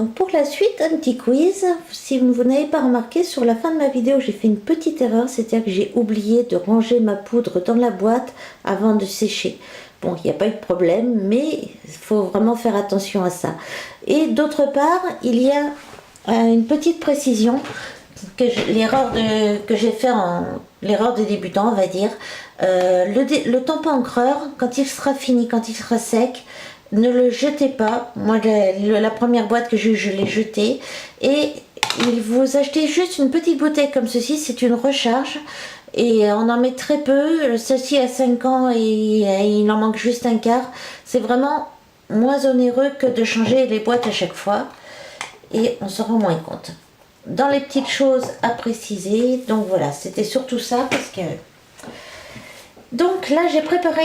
Donc pour la suite, un petit quiz. Si vous n'avez pas remarqué, sur la fin de ma vidéo, j'ai fait une petite erreur, c'est-à-dire que j'ai oublié de ranger ma poudre dans la boîte avant de sécher. Bon, il n'y a pas eu de problème, mais il faut vraiment faire attention à ça. Et d'autre part, il y a une petite précision, que j'ai fait l'erreur de débutant, on va dire. Le tampon encreur, quand il sera fini, quand il sera sec, ne le jetez pas. Moi, la première boîte que j'ai eue, je l'ai jetée. Et vous achetez juste une petite bouteille comme ceci, c'est une recharge. Et on en met très peu. Ceci a 5 ans et il en manque juste un quart. C'est vraiment moins onéreux que de changer les boîtes à chaque fois. Et on se rend moins compte. Dans les petites choses à préciser. Donc voilà, c'était surtout ça parce que... Donc là, j'ai préparé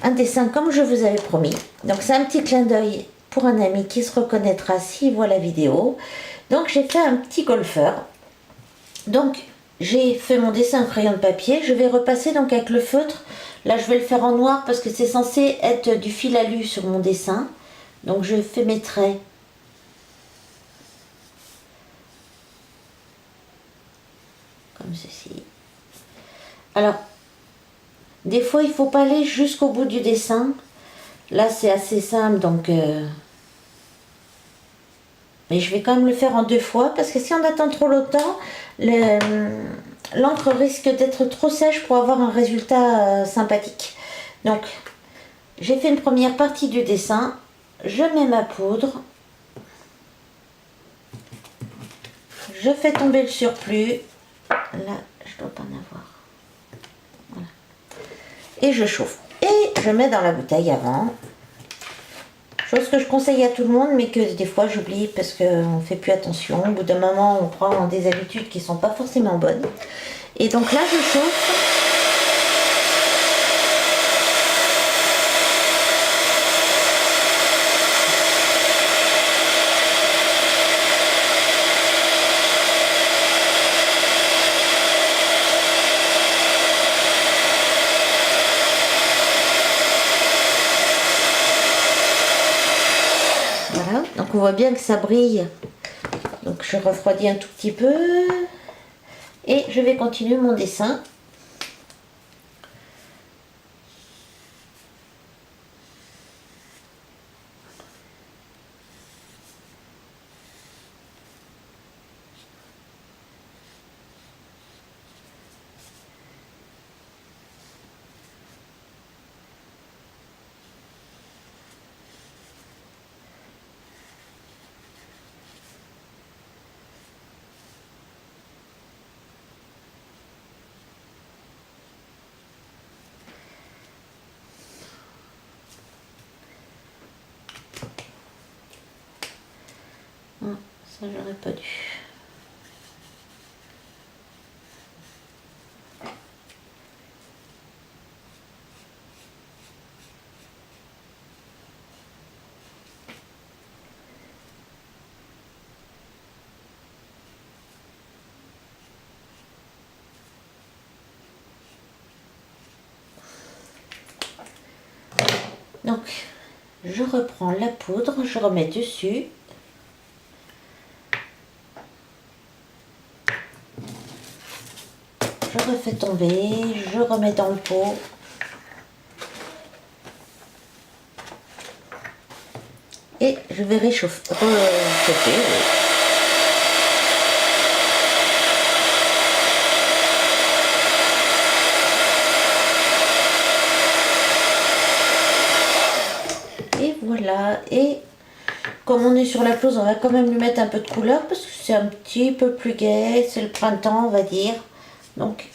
un dessin comme je vous avais promis. Donc c'est un petit clin d'œil pour un ami qui se reconnaîtra s'il voit la vidéo. Donc j'ai fait un petit golfeur. Donc j'ai fait mon dessin en crayon de papier. Je vais repasser donc avec le feutre. Là je vais le faire en noir parce que c'est censé être du fil alu sur mon dessin. Donc je fais mes traits. Comme ceci. Alors, des fois il ne faut pas aller jusqu'au bout du dessin. Là c'est assez simple donc... Mais je vais quand même le faire en 2 fois parce que si on attend trop longtemps, l'encre risque d'être trop sèche pour avoir un résultat sympathique. Donc, j'ai fait une première partie du dessin. Je mets ma poudre. Je fais tomber le surplus. Là, je dois pas en avoir. Voilà. Et je chauffe. Et je mets dans la bouteille avant. Chose que je conseille à tout le monde, mais que des fois j'oublie parce qu'on ne fait plus attention. Au bout d'un moment, on prend des habitudes qui ne sont pas forcément bonnes. Et donc là, je chauffe. Voilà, donc on voit bien que ça brille. Donc je refroidis un tout petit peu. Et je vais continuer mon dessin. Ah, ça j'aurais pas dû. Donc, je reprends la poudre, je remets dessus. Je refais tomber, je remets dans le pot. Et je vais réchauffer. Et voilà. Et comme on est sur la pelouse, on va quand même lui mettre un peu de couleur parce que c'est un petit peu plus gai. C'est le printemps, on va dire. Donc,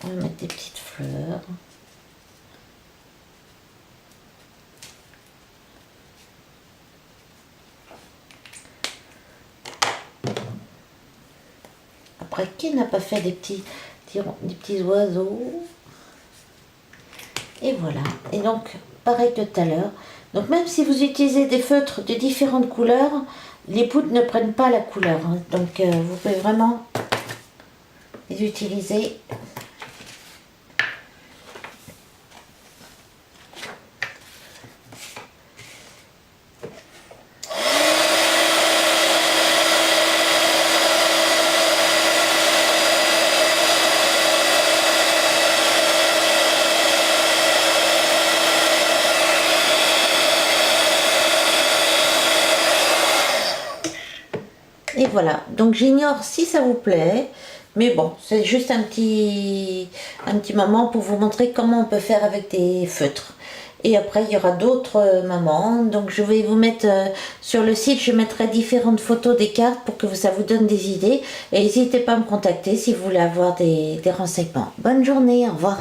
on va mettre des petites fleurs. Après, qui n'a pas fait des petits oiseaux? Et voilà. Et donc, pareil que tout à l'heure, Donc même si vous utilisez des feutres de différentes couleurs, les poudres ne prennent pas la couleur, hein. Donc vous pouvez vraiment les utiliser. Et voilà, donc j'ignore si ça vous plaît, mais bon, c'est juste un petit moment pour vous montrer comment on peut faire avec des feutres. Et après, il y aura d'autres moments, donc je vais vous mettre sur le site, je mettrai différentes photos des cartes pour que ça vous donne des idées. Et n'hésitez pas à me contacter si vous voulez avoir des renseignements. Bonne journée, au revoir.